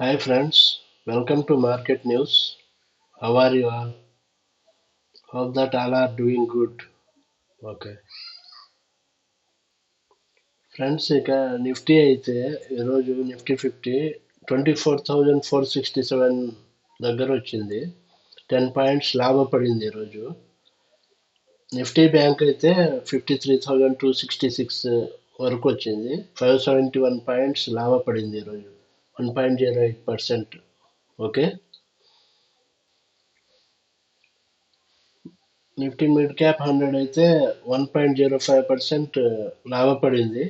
Hi friends, welcome to Market News. How are you all? Hope that all are doing good. Okay. Friends ఇక Nifty అయితే ఈరోజు Nifty 24,467 దగ్గర వచ్చింది. 10 points లాభపడింది ఈరోజు. Nifty bank అయితే 53,266 వరకు వచ్చింది. 571 పాయింట్స్ లాభపడింది ఈరోజు. 1.08%. ఓకే. నిఫ్టీ మిడ్ క్యాప్ 100 అయితే 1.05% లాభపడింది.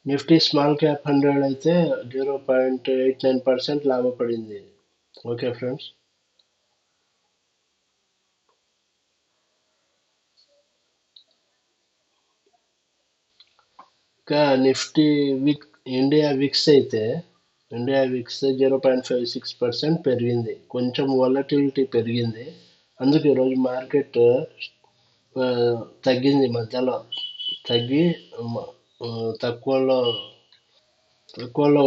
నిఫ్టీ స్మాల్ క్యాప్ 100 అయితే 0.89% లాభపడింది. Okay friends. ఇంకా నిఫ్టీ విక్ ఇండియా విక్స్ 0.56% పెరిగింది. కొంచెం వాలటిలిటీ పెరిగింది. అందుకే ఈరోజు మార్కెట్ తగ్గింది, మధ్యలో తగ్గి తక్కువలో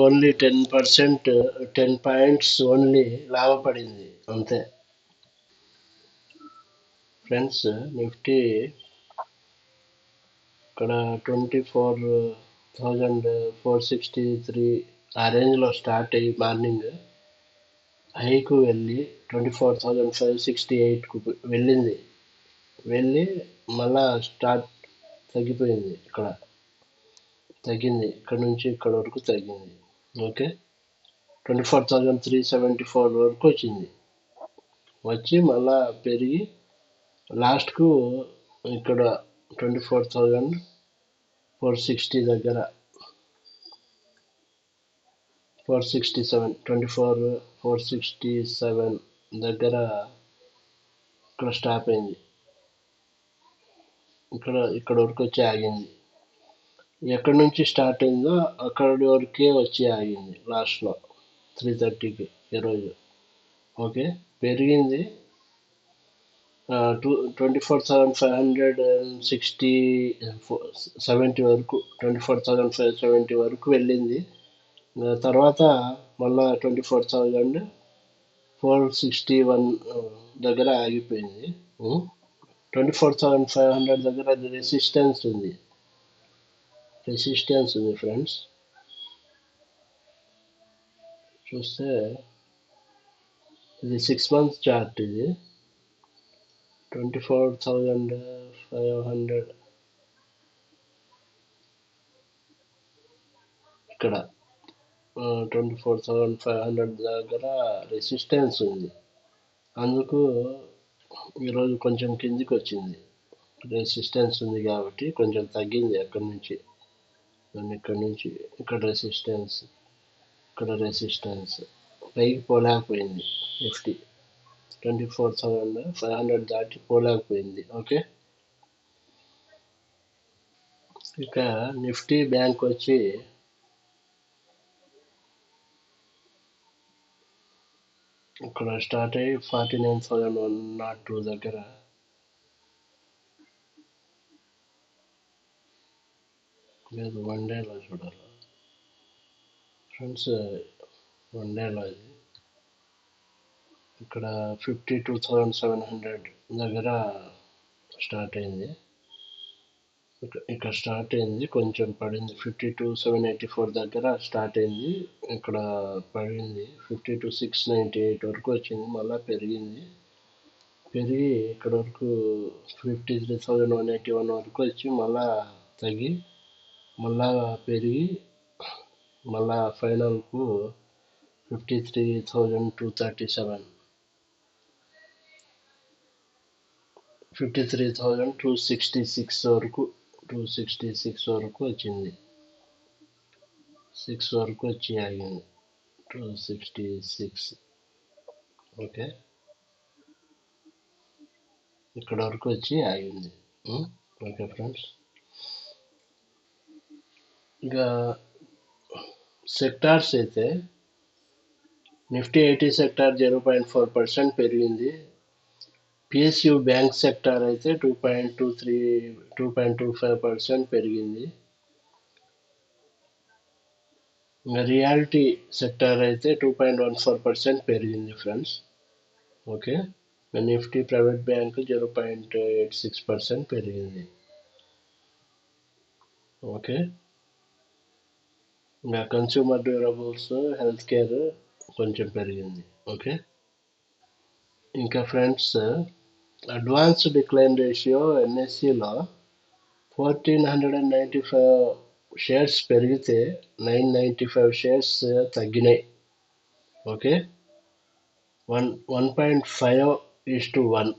ఓన్లీ 10%, 10 పాయింట్స్ ఓన్లీ లాభపడింది అంతే. ఫ్రెండ్స్ నిఫ్టీ ఇక్కడ 24,463 ఆ రేంజ్లో స్టార్ట్ అయ్యి మార్నింగ్ హైకు వెళ్ళి 24,568కు వెళ్ళింది. వెళ్ళి మళ్ళా తగ్గిపోయింది. తగ్గింది ఇక్కడ నుంచి ఇక్కడ వరకు తగ్గింది. ఓకే. 24,374 వరకు వచ్చింది. వచ్చి మళ్ళా పెరిగి లాస్ట్కు ఇక్కడ 24,460 దగ్గర 467 దగ్గర ఇక్కడ స్టాప్ అయింది. ఇక్కడ వరకు వచ్చి ఆగింది. ఎక్కడి నుంచి స్టార్ట్ అయిందో అక్కడి వరకే వచ్చి ఆగింది లాస్ట్లో 3:30కి ఈరోజు. ఓకే. పెరిగింది 24,570 వరకు, 24,570 వరకు వెళ్ళింది. తర్వాత మళ్ళా 24,461 దగ్గర ఆగిపోయింది. 24,500 దగ్గర రెసిస్టెన్స్ ఉంది ఫ్రెండ్స్. చూస్తే ఇది 6 months చార్ట్. ఇది 24,500 ఇక్కడ 24,500 దగ్గర రెసిస్టెన్స్ ఉంది. అందుకు ఈరోజు కొంచెం కిందికి వచ్చింది. రెసిస్టెన్స్ ఉంది కాబట్టి కొంచెం తగ్గింది. అక్కడి నుంచి ఇక్కడ రెసిస్టెన్స్ పైకి పోలేకపోయింది. నిఫ్టీ 24,500 దాటి పోలేకపోయింది. ఓకే. ఇక నిఫ్టీ బ్యాంక్ వచ్చి ఇక్కడ స్టార్ట్ అయ్యి 49,102 దగ్గర లేదు. 1 డేలో చూడాలి ఫ్రెండ్స్. 1 డేలో ఇది ఇక్కడ 52,700 దగ్గర స్టార్ట్ అయింది. ఇక్కడ స్టార్ట్ అయింది, కొంచెం పడింది. 52,784 దగ్గర స్టార్ట్ అయింది. ఇక్కడ పడింది. 52,698 వరకు వచ్చింది. మళ్ళీ పెరిగి ఇక్కడ వరకు 53,181 వరకు వచ్చి మళ్ళా తగ్గి మళ్ళా పెరిగి మళ్ళా ఫైనల్కు 53,237, 53,266 వరకు 266 వరకు వచ్చింది. 6 వరకు వచ్చి ఆగింది. 266. ఓకే. ఇక్కడ వరకు వచ్చి ఆగింది. Okay friends. ఇక సెక్టార్స్ అయితే నిఫ్టీ 80 సెక్టార్ 0.4% పెరిగింది. పిఎస్యు బ్యాంక్ సెక్టార్ అయితే 2.25% పెరిగింది. ఇంకా రియాలిటీ సెక్టర్ అయితే 2.14% పెరిగింది friends. Okay, Nifty private bank 0.86% పెరిగింది. ఓకే, ఇంకా కన్స్యూమర్ డ్యూరబుల్స్, హెల్త్ కేర్ కొంచెం పెరిగింది. ఓకే, ఇంకా ఫ్రెండ్స్ అడ్వాన్స్ డిక్లైన్ రేషియో ఎన్ఎస్సిలో 1495 షేర్స్ పెరిగితే 995 షేర్స్ తగ్గినాయి. ఓకే, 1.5:1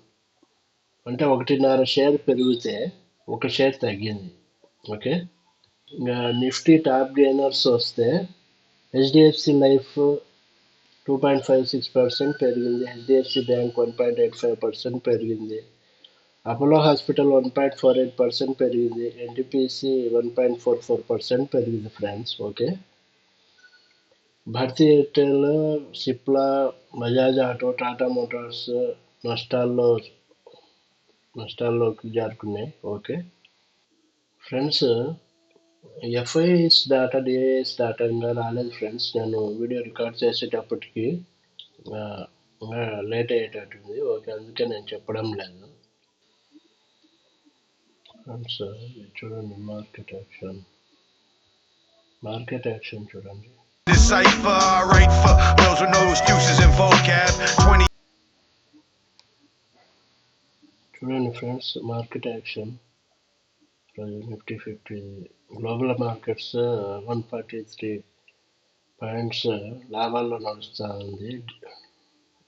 అంటే 1.5 షేర్ పెరిగితే 1 షేర్ తగ్గింది. ఓకే, ఇంకా నిఫ్టీ టాప్ గెయినర్స్ వస్తే హెచ్డిఎఫ్సి లైఫ్ 2.56% పెరిగింది, హెచ్డిఎఫ్సి బ్యాంక్ 1.85% పెరిగింది, అపోలో హాస్పిటల్ 1.48% పెరిగింది, ఎన్టీపీసీ 1.44% పెరిగింది ఫ్రెండ్స్. ఓకే, భారతీ ఎయిర్టెల్, సిప్లా, బజాజ్ ఆటో, టాటా మోటార్స్ నష్టాల్లోకి జారుకున్నాయి. Okay friends, FIIs data, DIIs data ఇంకా రాలేదు ఫ్రెండ్స్. నేను వీడియో రికార్డ్ చేసేటప్పటికి లేట్ అయ్యేటట్టుంది. ఓకే, అందుకే నేను చెప్పడం లేదు ఫ్రెండ్స్. చూడండి మార్కెట్ యాక్షన్ చూడండి. చూడండి friends, market action Nifty 50 global markets 143 points లాభాల్లో నడుస్తూ ఉంది.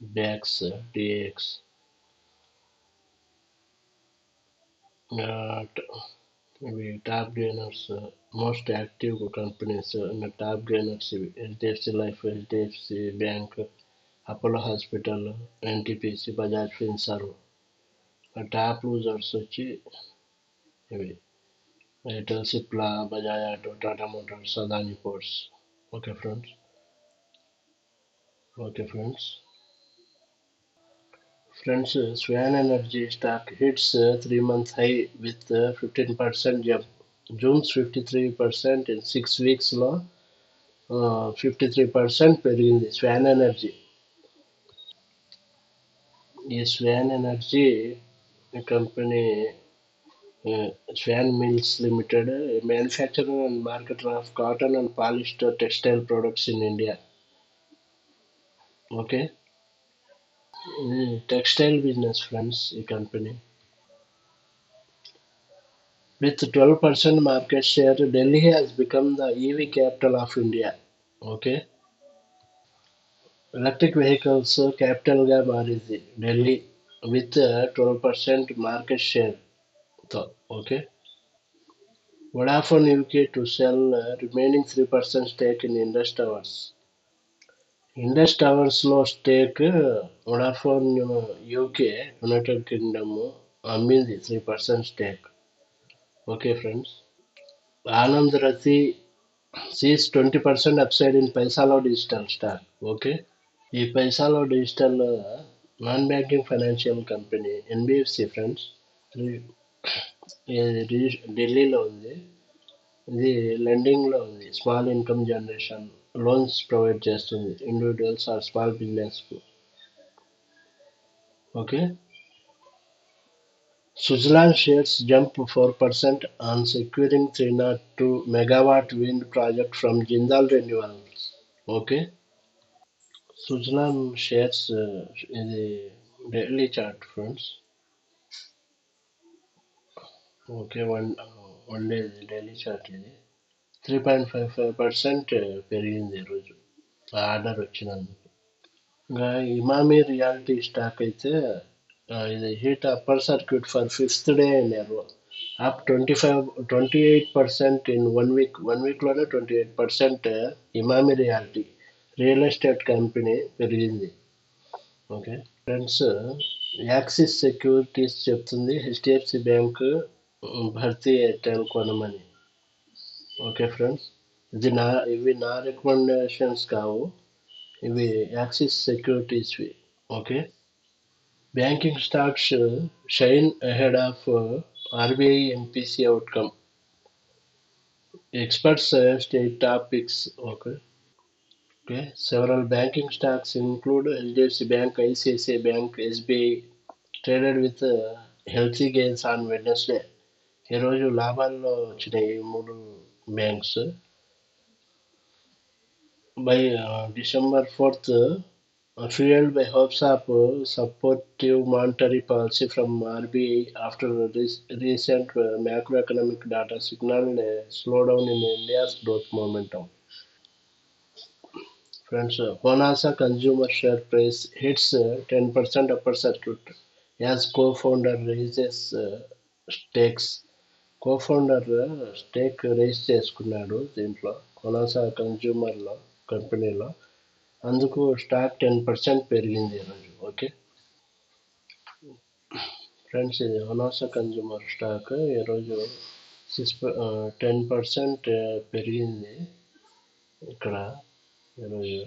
డాక్స్, డిఎక్స్ ఇవి top gainers, most active companies. ఇంకా టాప్ గెయినర్స్ ఇవి HDFC life, HDFC bank, Apollo hospital, NTPC, Bajaj Finserv. Top losers వచ్చి ఇవి Airtel, Cipla, Bajaj Auto, Tata Motors, Adani ports. Okay friends. Swan Energy stock hits 3-month high with 15% jump. June's 53% in 6 weeks లో 53% పెరిగింది Swan Energy. ఈ Swan Energy company Swan Mills Limited, manufacturer and marketer of cotton and polyester textile products in India. Okay, ఇది textile business friends ఈ కంపెనీ. With 12% market share, Delhi has become the EV capital of India. Okay, electric vehicles capital గా మారింది Delhi with 12% market share తో. Okay, Vodafone UK to sell remaining 3% stake in Indus Towers. Indus Towers లో stake Vodafone UK United Kingdom అమ్మింది 3% stake. Okay friends, Anand Rati sees 20% upside in Paisalo Digital stock. Okay, ఈ పైసాలో digital non banking financial company NBFC friends. ఇది ఢిల్లీలో ఉంది. ఇది లెండింగ్లో ఉంది. Small income generation loans provide చేస్తుంది ఇండివిజువల్స్ ఆర్ స్మాల్ బిజినెస్కు. Okay, Suzlon shares jump 4% on securing 302 megawatt wind project from Jindal Renewables. Okay, Suzlon shares ఇది daily chart friends. Okay, one day daily chart. ఇది 3.55% పెరిగింది ఈరోజు order వచ్చినందుకు. ఇంకా Emami reality stock అయితే ఇది hit upper circuit for 5th day in a row, up 28% in 1 week. 1 weekలోనే 28% Emami reality real estate company పెరిగింది. ఓకే ఫ్రెండ్స్, యాక్సిస్ సెక్యూరిటీస్ చెప్తుంది హెచ్డిఎఫ్సి బ్యాంక్ భారతీ ఎయిర్టెల్ కొనమని. ఓకే ఫ్రెండ్స్, ఇవి నా రికమెండేషన్స్ కావు, ఇవి యాక్సిస్ సెక్యూరిటీస్వి. Okay, banking stocks shine ahead of RBI MPC outcome. Experts suggest 8 topics. Okay, Okay. Several banking stocks include HDFC Bank, ICICI Bank, SBI traded with healthy gains on Wednesday. ఈరోజు లాభాల్లో వచ్చినాయి ఈ మూడు banks. By December 4th, fueled by hopes of supportive monetary policy from RBI after recent macroeconomic data signaled a slowdown in India's growth momentum. Friends, Honasa consumer share price hits 10% upper circuit as co-founder raises stakes. Co-founder stake raise చేసుకున్నాడు దీంట్లో కొనాసా కన్జ్యూమర్లో కంపెనీలో. అందుకు stock 10% పెరిగింది ఈరోజు. Okay friends, ఇది కొనాసా consumer stock ఈరోజు 10% పెరిగింది. ఇక్కడ ఈరోజు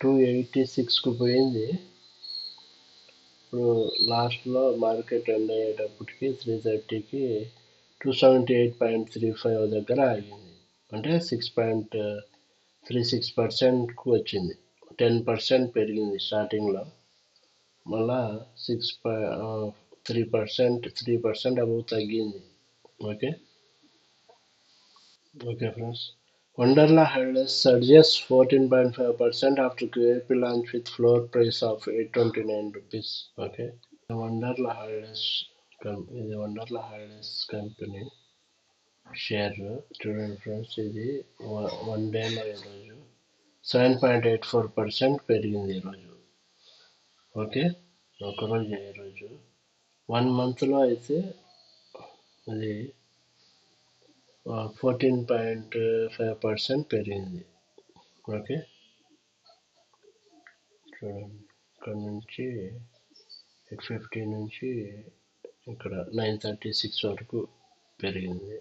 286కు పోయింది. ఇప్పుడు లాస్ట్లో మార్కెట్ ఎండ్ అయ్యేటప్పటికి 330కి 278.35 దగ్గర ఆగింది. అంటే 6.36%కు వచ్చింది. 10% పెరిగింది స్టార్టింగ్లో, మళ్ళా 3% అబౌవ్ తగ్గింది. Okay okay friends. Wonderla held surges 14.5% after QAP launch with floor price of 829 rupees. Okay. ఇది వండర్లా హాలిడేస్ కంపెనీ షేర్ చూడండి ఫ్రెండ్స్. ఇది వన్ డేలో ఈరోజు 7.84% పెరిగింది ఈరోజు. ఓకే, ఒకరోజు ఈరోజు 1 మంత్లో అయితే అది 14.5% పెరిగింది. ఓకే చూడండి, ఇక్కడ నుంచి 850 నుంచి ఇక్కడ 936 వరకు పెరిగింది.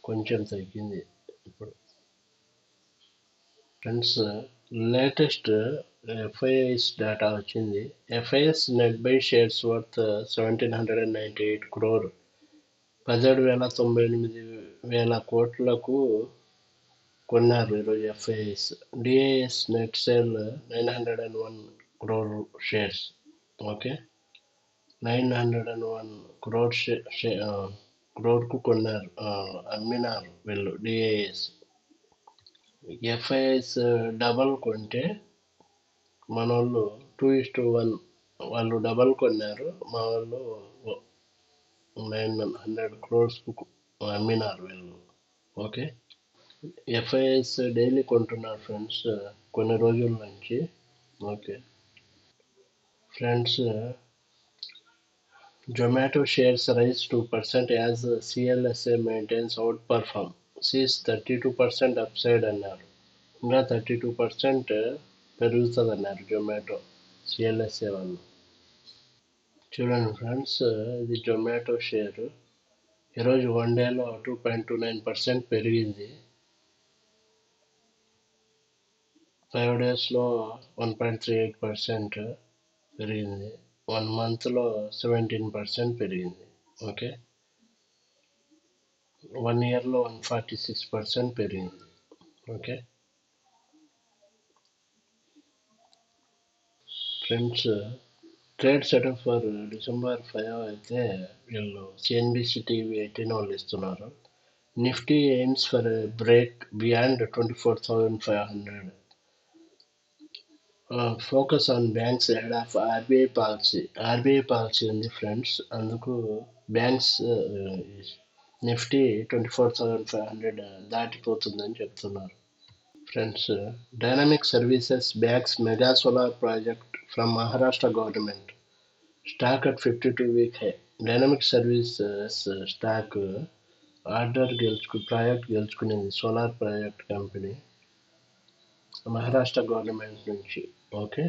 కొంచెం తగ్గింది ఇప్పుడు. ఫ్రెండ్స్, లేటెస్ట్ ఎఫ్ఐఎస్ డేటా వచ్చింది. FIs net buy shares worth 1798 crore, 17,098,000 కోట్లకు కొన్నారు ఈరోజు FIs. DIs net sale 901 crore shares. Okay, 901 crore కొన్నారు, అమ్మినారు వీళ్ళు డిఐఎస్. ఎఫ్ఐఎస్ డబల్ కొంటే మనోళ్ళు 2:1, వాళ్ళు డబల్ కొన్నారు, మా వాళ్ళు 900 crores అమ్మినారు వీళ్ళు. ఓకే, ఎఫ్ఐఎస్ డైలీ కొంటున్నారు ఫ్రెండ్స్ కొన్ని రోజుల నుంచి. Okay friends, Zomato shares rise 2% as CLSA maintains outperform, sees 32% upside అన్నారు. ఇంకా 32% పెరుగుతుంది అన్నారు జొమాటో సిఎల్ఎస్ఏ వాళ్ళు. చూడండి ఫ్రెండ్స్, ఇది జొమాటో షేర్ ఈరోజు వన్ డేలో 2.29% పెరిగింది. 5 డేస్లో 1.38% పెరిగింది. 1 మంత్లో 17% పెరిగింది. ఓకే, 1 ఇయర్లో 146% పెరిగింది. Okay friends, trade setup for December 5 అయితే వీళ్ళు సిఎన్బిసి టీవీ 18 వాళ్ళు ఇస్తున్నారు. Nifty aims for break beyond 24,500. Focus on banks ahead of RBI policy. RBI policy ఉంది ఫ్రెండ్స్, అందుకు బ్యాంక్స్ నిఫ్టీ 24,500 దాటిపోతుందని చెప్తున్నారు. Friends, dynamic services bags mega solar project from Maharashtra government. Stock at 52-week high. Dynamic services stock project గెలుచుకునింది, solar project company Maharashtra government నుంచి. Okay,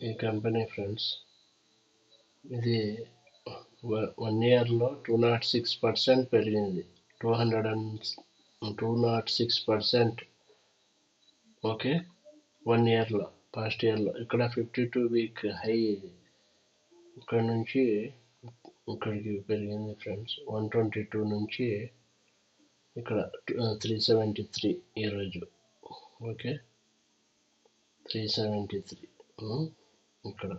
ఈ company friends ఇది 1 ఇయర్లో 206% పెరిగింది. 206%. ఓకే, 1 ఇయర్లో, పాస్ట్ ఇయర్లో. ఇక్కడ 52-week హై ఇది. ఇక్కడ నుంచి ఇక్కడికి పెరిగింది ఫ్రెండ్స్. 122 నుంచి ఇక్కడ 373 ఈరోజు. ఓకే, 373 ఇక్కడ.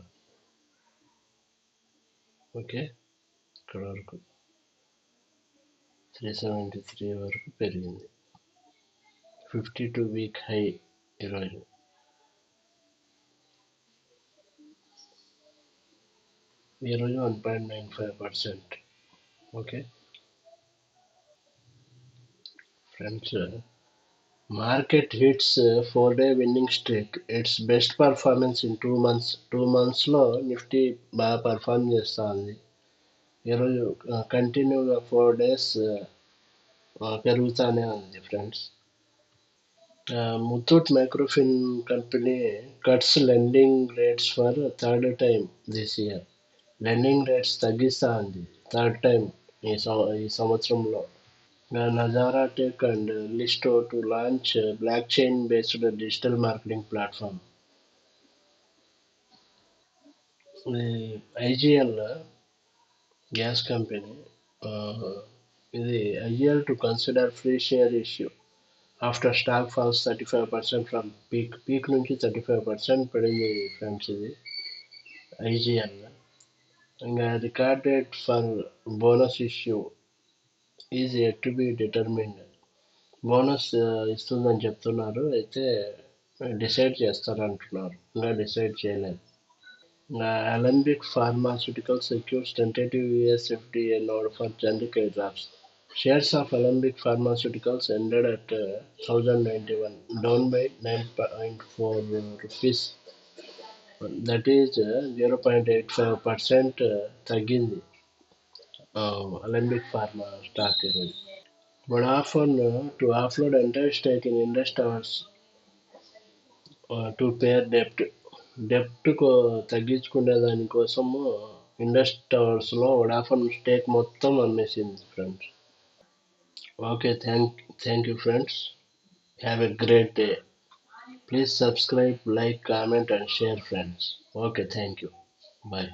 ఓకే, ఇక్కడ వరకు 373 వరకు పెరిగింది. 52 వీక్ హై ఈరోజు. ఈరోజు 1.95%. Okay friends, market hits 4-day winning streak. It's best performance in 2 months. 2 monthsలో నిఫ్టీ బాగా పర్ఫార్మ్ చేస్తూ ఉంది. ఈరోజు కంటిన్యూగా 4 days పెరుగుతూనే ఉంది friends. Muthoot Microfin company cuts lending rates for third time this year. Lending rates తగ్గిస్తూ ఉంది థర్డ్ టైం ఈ సంవత్సరంలో. Nazara Tech and Listo to launch blockchain based digital marketing platform. IGL gas company, ఇది IGL to consider free share issue after stock falls 35% from peak నుంచి 35% పడింది friends. ఇది IGL. ఇంకా recorded for bonus issue is yet to be determined. Bonus ఇస్తుందని చెప్తున్నారు, అయితే decide చేస్తారంటున్నారు, ఇంకా డిసైడ్ చేయలేదు. Alembic pharmaceuticals secures tentative US FDA nod for generic eye drops. Shares of Alembic Pharmaceuticals ended at 1091, down by 9.4 rupees. That is 0.85% తగ్గింది Alembic pharma stock ఈరోజు. Vodafone to offload entire stake in Indus Towers to pay డెప్ట్ తగ్గించుకునే దానికోసము Indus టవర్స్లో Vodafone stake మొత్తం అమ్మేసింది friends. Okay, thank you friends. Have a great day. Please subscribe, like, comment and share friends. Okay, thank you. Bye.